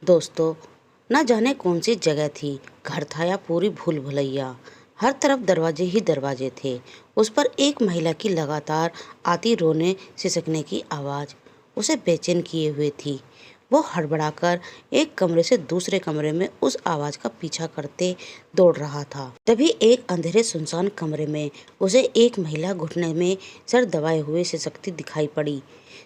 दोस्तों, न जाने कौन सी जगह थी, घर था या पूरी भूल भुलैया। हर तरफ दरवाजे ही दरवाजे थे। उस पर एक महिला की लगातार आती रोने सिसकने की आवाज़ उसे बेचैन किए हुए थी। वो हड़बड़ाकर एक कमरे से दूसरे कमरे में उस आवाज़ का पीछा करते दौड़ रहा था। तभी एक अंधेरे सुनसान कमरे में उसे एक महिला घुटने में सर दबाए हुए सिसकती दिखाई पड़ी।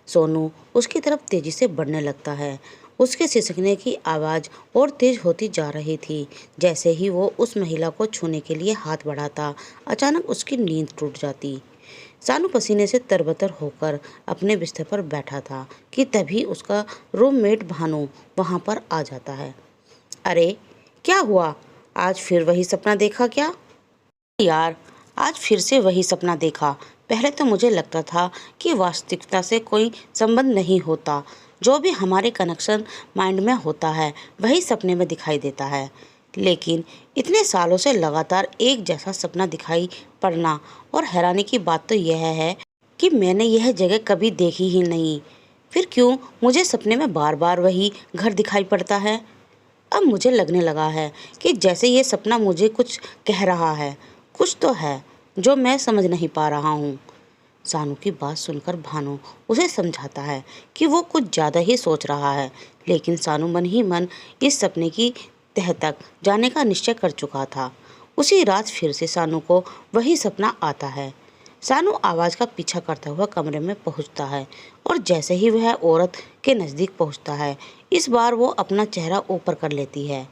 सोनू उसकी तरफ तेजी से बढ़ने लगता है। उसके सिसकने की आवाज़ और तेज होती जा रही थी। जैसे ही वो उस महिला को छूने के लिए हाथ बढ़ाता, अचानक उसकी नींद टूट जाती। सानू पसीने से तरबतर होकर अपने बिस्तर पर बैठा था कि तभी उसका रूममेट भानु वहाँ पर आ जाता है। अरे, क्या हुआ? आज फिर वही सपना देखा क्या? यार, आज फिर से वही सपना देखा। पहले तो मुझे लगता था कि वास्तविकता से कोई संबंध नहीं होता। जो भी हमारे कनेक्शन माइंड में होता है वही सपने में दिखाई देता है। लेकिन इतने सालों से लगातार एक जैसा सपना दिखाई पड़ना, और हैरानी की बात तो यह है कि मैंने यह जगह कभी देखी ही नहीं। फिर क्यों मुझे सपने में बार बार वही घर दिखाई पड़ता है? अब मुझे लगने लगा है कि जैसे ये सपना मुझे कुछ कह रहा है। कुछ तो है जो मैं समझ नहीं पा रहा हूँ। सानू की बात सुनकर भानु उसे समझाता है कि वो कुछ ज़्यादा ही सोच रहा है। लेकिन सानू मन ही मन इस सपने की तह तक जाने का निश्चय कर चुका था। उसी रात फिर से सानू को वही सपना आता है। सानू आवाज़ का पीछा करता हुआ कमरे में पहुंचता है, और जैसे ही वह औरत के नज़दीक पहुंचता है, इस बार वो अपना चेहरा ऊपर कर लेती है।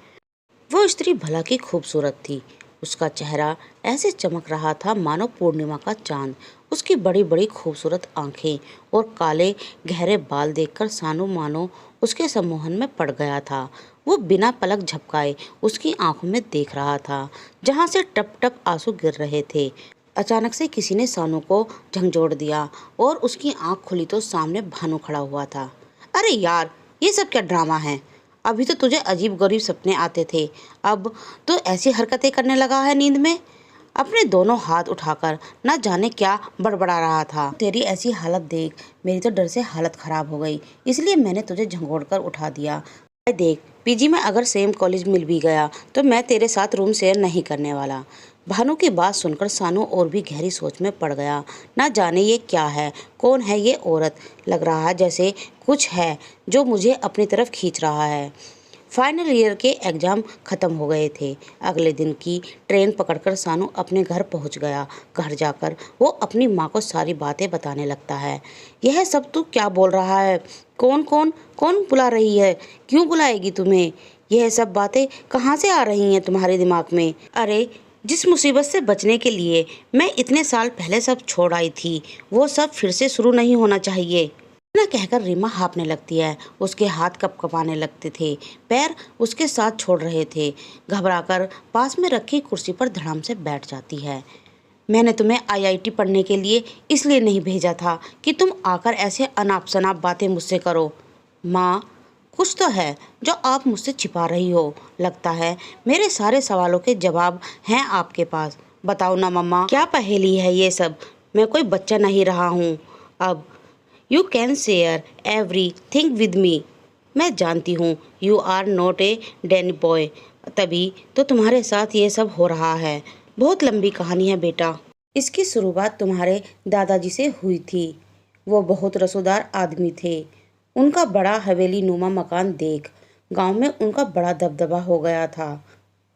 वो स्त्री भला की खूबसूरत थी। उसका चेहरा ऐसे चमक रहा था मानो पूर्णिमा का चांद। उसकी बड़ी बड़ी खूबसूरत आंखें और काले गहरे बाल देखकर सानू मानो उसके सम्मोहन में पड़ गया था। वो बिना पलक झपकाए उसकी आंखों में देख रहा था, जहां से टप टप आंसू गिर रहे थे। अचानक से किसी ने सानू को झंझोड़ दिया, और उसकी आंख खुली तो सामने भानु खड़ा हुआ था। अरे यार, ये सब क्या ड्रामा है? अभी तो तुझे अजीब गरीब सपने आते थे, अब तो ऐसी हरकतें करने लगा है नींद में। अपने दोनों हाथ उठाकर न जाने क्या बड़बड़ा रहा था। तेरी ऐसी हालत देख मेरी तो डर से हालत खराब हो गई, इसलिए मैंने तुझे झंगोड़ कर उठा दिया। देख, पीजी में अगर सेम कॉलेज मिल भी गया तो मैं तेरे साथ रूम शेयर नहीं करने वाला। भानु की बात सुनकर सानू और भी गहरी सोच में पड़ गया। ना जाने ये क्या है, कौन है ये औरत? लग रहा है जैसे कुछ है जो मुझे अपनी तरफ खींच रहा है। फाइनल ईयर के एग्ज़ाम ख़त्म हो गए थे। अगले दिन की ट्रेन पकड़कर सानू अपने घर पहुंच गया। घर जाकर वो अपनी माँ को सारी बातें बताने लगता है। यह सब तू क्या बोल रहा है? कौन कौन कौन बुला रही है? क्यों बुलाएगी तुम्हें? यह सब बातें कहाँ से आ रही हैं तुम्हारे दिमाग में? अरे, जिस मुसीबत से बचने के लिए मैं इतने साल पहले सब छोड़ आई थी, वो सब फिर से शुरू नहीं होना चाहिए। इतना कहकर रीमा हाँफने लगती है। उसके हाथ कँपकँपाने लगते थे, पैर उसके साथ छोड़ रहे थे। घबराकर पास में रखी कुर्सी पर धड़ाम से बैठ जाती है। मैंने तुम्हें आईआईटी पढ़ने के लिए इसलिए नहीं भेजा था कि तुम आकर ऐसे अनाप शनाप बातें मुझसे करो। माँ, कुछ तो है जो आप मुझसे छिपा रही हो। लगता है मेरे सारे सवालों के जवाब हैं आपके पास। बताओ ना मम्मा, क्या पहेली है ये सब? मैं कोई बच्चा नहीं रहा हूँ अब। You can share everything with me. मैं जानती हूँ you are not a Danny boy, तभी तो तुम्हारे साथ ये सब हो रहा है। बहुत लंबी कहानी है बेटा। इसकी शुरुआत तुम्हारे दादाजी से हुई थी। वो बहुत रसूदार आदमी थे। उनका बड़ा हवेली नुमा मकान देख गांव में उनका बड़ा दबदबा हो गया था।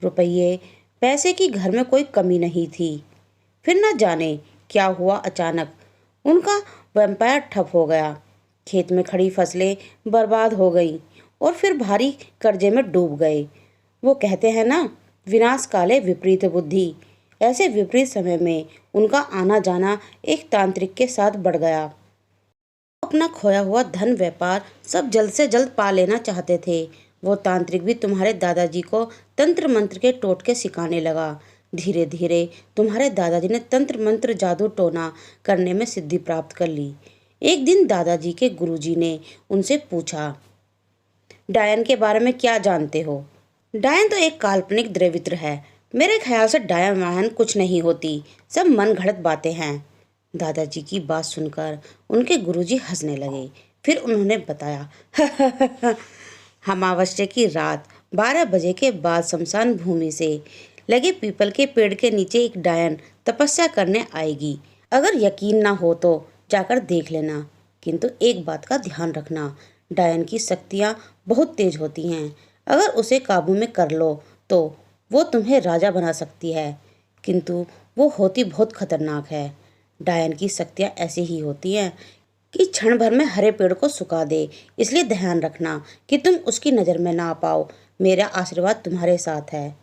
रुपये पैसे की घर में कोई कमी नहीं थी। फिर न जाने क्या हुआ, अचानक उनका वैम्पायर ठप हो गया। खेत में खड़ी फसलें बर्बाद हो गईं, और फिर भारी कर्जे में डूब गए। वो कहते हैं ना, विनाश काले विपरीत बुद्धि। ऐसे विपरीत समय में उनका आना जाना एक तांत्रिक के साथ बढ़ गया। अपना खोया हुआ धन व्यापार सब जल्द से जल्द पा लेना चाहते थे। वो तांत्रिक भी तुम्हारे दादाजी को तंत्र मंत्र के टोटके सिखाने लगा। धीरे धीरे तुम्हारे दादाजी ने तंत्र मंत्र जादू टोना करने में सिद्धि प्राप्त कर ली। एक दिन दादाजी के गुरुजी ने उनसे पूछा, डायन के बारे में क्या जानते हो? डायन तो एक काल्पनिक द्रवित्र है। मेरे ख्याल से डायन वायन कुछ नहीं होती, सब मन घड़त बातें हैं। दादाजी की बात सुनकर उनके गुरुजी हंसने लगे। फिर उन्होंने बताया, अमावस्या की रात 12 बजे के बाद शमशान भूमि से लगे पीपल के पेड़ के नीचे एक डायन तपस्या करने आएगी। अगर यकीन ना हो तो जाकर देख लेना, किंतु एक बात का ध्यान रखना, डायन की शक्तियाँ बहुत तेज होती हैं। अगर उसे काबू में कर लो तो वो तुम्हें राजा बना सकती है, किंतु वो होती बहुत खतरनाक है। डायन की शक्तियाँ ऐसी ही होती हैं कि क्षण भर में हरे पेड़ को सुखा दे, इसलिए ध्यान रखना कि तुम उसकी नज़र में ना आ पाओ। मेरा आशीर्वाद तुम्हारे साथ है।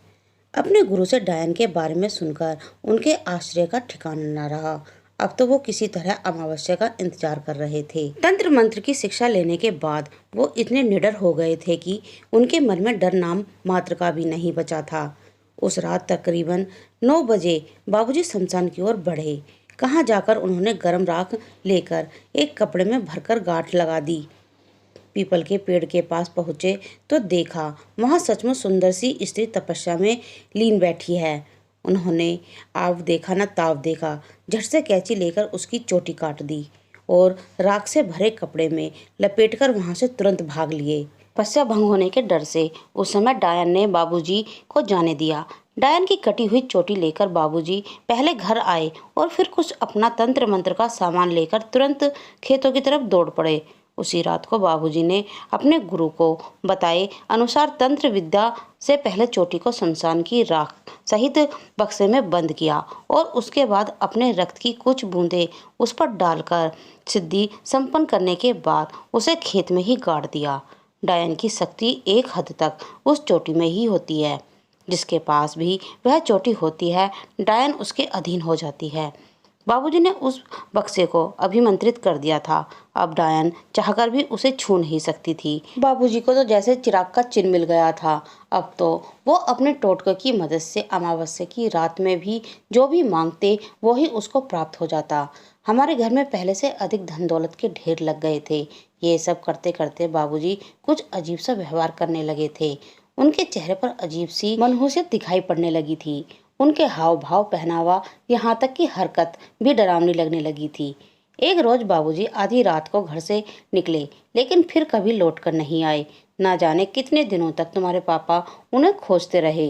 अपने गुरु से डायन के बारे में सुनकर उनके आश्चर्य का ठिकाना न रहा। अब तो वो किसी तरह अमावस्या का इंतजार कर रहे थे। तंत्र मंत्र की शिक्षा लेने के बाद वो इतने निडर हो गए थे कि उनके मन में डर नाम मात्र का भी नहीं बचा था। उस रात तकरीबन 9 बजे बाबूजी शमशान की ओर बढ़े। कहाँ जाकर उन्होंने गर्म राख लेकर एक कपड़े में भरकर गांठ लगा दी। पीपल के पेड़ के पास पहुंचे तो देखा वहां सचमुच सुंदर सी स्त्री तपस्या में लीन बैठी है। उन्होंने आव देखा न ताव देखा, झट से कैंची लेकर उसकी चोटी काट दी और राख से भरे कपड़े में लपेटकर वहां से तुरंत भाग लिए। तपस्या भंग होने के डर से उस समय डायन ने बाबूजी को जाने दिया। डायन की कटी हुई चोटी लेकर बाबूजी पहले घर आए और फिर कुछ अपना तंत्र मंत्र का सामान लेकर तुरंत खेतों की तरफ दौड़ पड़े। उसी रात को बाबूजी ने अपने गुरु को बताए अनुसार तंत्र विद्या से पहले चोटी को शमशान की राख सहित बक्से में बंद किया और उसके बाद अपने रक्त की कुछ बूंदें उस पर डालकर सिद्धि संपन्न करने के बाद उसे खेत में ही गाड़ दिया। डायन की शक्ति एक हद तक उस चोटी में ही होती है। जिसके पास भी वह चोटी होती है, डायन उसके अधीन हो जाती है। बाबूजी ने उस बक्से को अभिमंत्रित कर दिया था। अब डायन चाहकर भी उसे छू नहीं सकती थी। बाबूजी को तो जैसे चिराग का चिन्ह मिल गया था। अब तो वो अपने टोटके की मदद से अमावस्या की रात में भी जो भी मांगते वो ही उसको प्राप्त हो जाता। हमारे घर में पहले से अधिक धन दौलत के ढेर लग गए थे। ये सब करते करते बाबूजी कुछ अजीब सा व्यवहार करने लगे थे। उनके चेहरे पर अजीब सी मनहूसियत दिखाई पड़ने लगी थी। उनके हाव भाव, पहनावा, यहाँ तक कि हरकत भी डरावनी लगने लगी थी। एक रोज बाबूजी आधी रात को घर से निकले, लेकिन फिर कभी लौट कर नहीं आए। ना जाने कितने दिनों तक तुम्हारे पापा उन्हें खोजते रहे,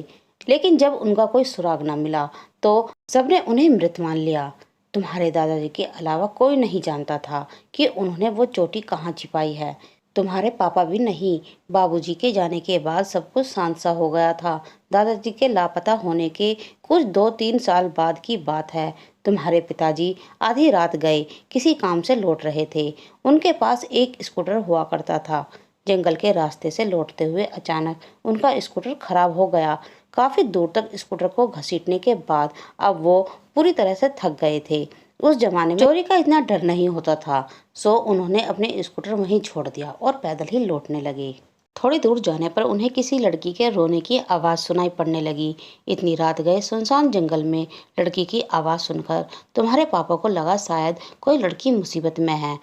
लेकिन जब उनका कोई सुराग न मिला तो सबने उन्हें मृत मान लिया। तुम्हारे दादाजी के अलावा कोई नहीं जानता था कि उन्होंने वो चोटी कहाँ छिपाई है। तुम्हारे पापा भी नहीं। बाबूजी के जाने के बाद सब कुछ शांत सा हो गया था। दादाजी के लापता होने के कुछ 2-3 साल बाद की बात है। तुम्हारे पिताजी आधी रात गए किसी काम से लौट रहे थे। उनके पास एक स्कूटर हुआ करता था। जंगल के रास्ते से लौटते हुए अचानक उनका स्कूटर खराब हो गया। काफी दूर तक स्कूटर को घसीटने के बाद अब वो पूरी तरह से थक गए थे। उस जमाने में चोरी का इतना डर नहीं होता था, सो उन्होंने अपने स्कूटर वहीं छोड़ दिया और पैदल ही लौटने लगे। थोड़ी दूर जाने पर उन्हें किसी लड़की के रोने की आवाज़ सुनाई पड़ने लगी। इतनी रात गए सुनसान जंगल में लड़की की आवाज़ सुनकर तुम्हारे पापा को लगा शायद कोई लड़की मुसीबत में है।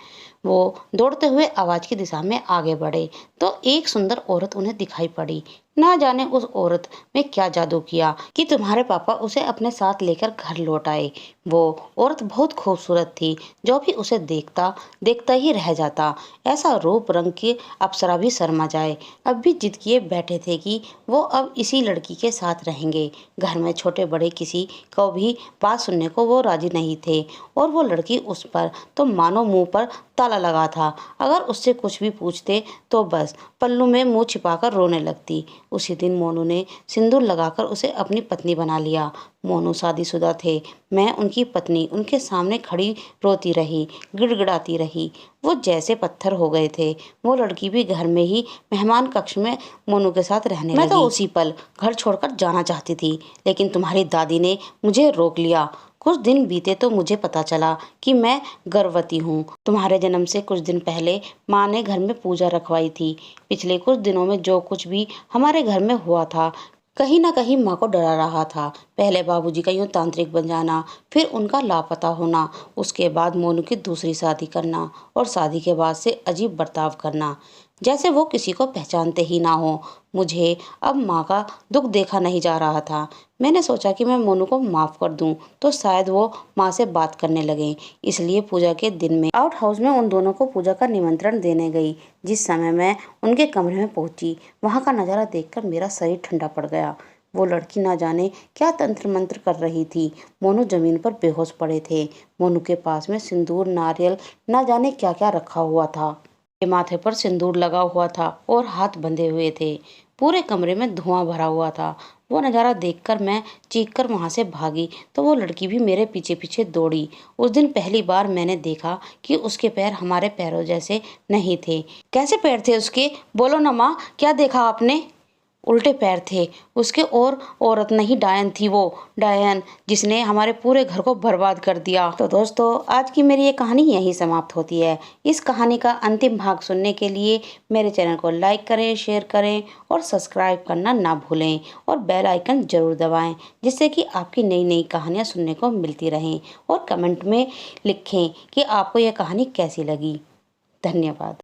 वो दौड़ते हुए आवाज़ की दिशा में आगे बढ़े तो एक सुंदर औरत उन्हें दिखाई पड़ी। ना जाने उस औरत में क्या जादू किया कि तुम्हारे पापा उसे अपने साथ लेकर घर लौट आए। वो औरत बहुत खूबसूरत थी, जो भी उसे देखता देखता ही रह जाता। ऐसा रूप रंग की अप्सरा भी शर्मा जाए। अब भी जिद किए बैठे थे कि वो अब इसी लड़की के साथ रहेंगे। घर में छोटे बड़े किसी को भी बात सुनने को वो राजी नहीं थे और वो लड़की उस पर तो मानो मुंह पर ताला लगा था। अगर उससे कुछ भी पूछते तो बस पल्लू में मुंह छिपाकर रोने लगती। उसी दिन मोनू ने सिंदूर लगाकर उसे अपनी पत्नी बना लिया। मोनू शादीशुदा थे। मैं उनकी पत्नी उनके सामने खड़ी रोती रही, गिड़गिड़ाती रही। वो जैसे पत्थर हो गए थे। वो लड़की भी घर में ही मेहमान कक्ष में मोनू के साथ रहने लगी। मैं तो उसी पल घर छोड़कर जाना चाहती थी, लेकिन तुम्हारी दादी ने मुझे रोक लिया। कुछ दिन बीते तो मुझे पता चला कि मैं गर्भवती हूँ। तुम्हारे जन्म से कुछ दिन पहले माँ ने घर में पूजा रखवाई थी। पिछले कुछ दिनों में जो कुछ भी हमारे घर में हुआ था, कहीं ना कहीं माँ को डरा रहा था। पहले बाबूजी का यूँ तांत्रिक बन जाना, फिर उनका लापता होना, उसके बाद मोनू की दूसरी शादी करना और शादी के बाद से अजीब बर्ताव करना। जैसे वो किसी को पहचानते ही ना हो। मुझे अब माँ का दुख देखा नहीं जा रहा था। मैंने सोचा कि मैं मोनू को माफ़ कर दूं तो शायद वो माँ से बात करने लगें। इसलिए पूजा के दिन में आउट हाउस में उन दोनों को पूजा का निमंत्रण देने गई। जिस समय मैं उनके कमरे में पहुंची, वहाँ का नज़ारा देखकर मेरा शरीर ठंडा पड़ गया। वो लड़की ना जाने क्या तंत्र मंत्र कर रही थी। मोनू जमीन पर बेहोश पड़े थे। मोनू के पास में सिंदूर, नारियल, ना जाने क्या क्या रखा हुआ था। के माथे पर सिंदूर लगा हुआ था और हाथ बंधे हुए थे। पूरे कमरे में धुआं भरा हुआ था। वो नज़ारा देखकर मैं चीखकर वहां से भागी तो वो लड़की भी मेरे पीछे पीछे दौड़ी। उस दिन पहली बार मैंने देखा कि उसके पैर हमारे पैरों जैसे नहीं थे। कैसे पैर थे उसके? बोलो ना माँ, क्या देखा आपने? उल्टे पैर थे उसके। और औरत नहीं, डायन थी वो। डायन जिसने हमारे पूरे घर को बर्बाद कर दिया। तो दोस्तों, आज की मेरी ये कहानी यहीं समाप्त होती है। इस कहानी का अंतिम भाग सुनने के लिए मेरे चैनल को लाइक करें, शेयर करें और सब्सक्राइब करना ना भूलें और बेल आइकन जरूर दबाएं, जिससे कि आपकी नई नई कहानियाँ सुनने को मिलती रहें। और कमेंट में लिखें कि आपको यह कहानी कैसी लगी। धन्यवाद।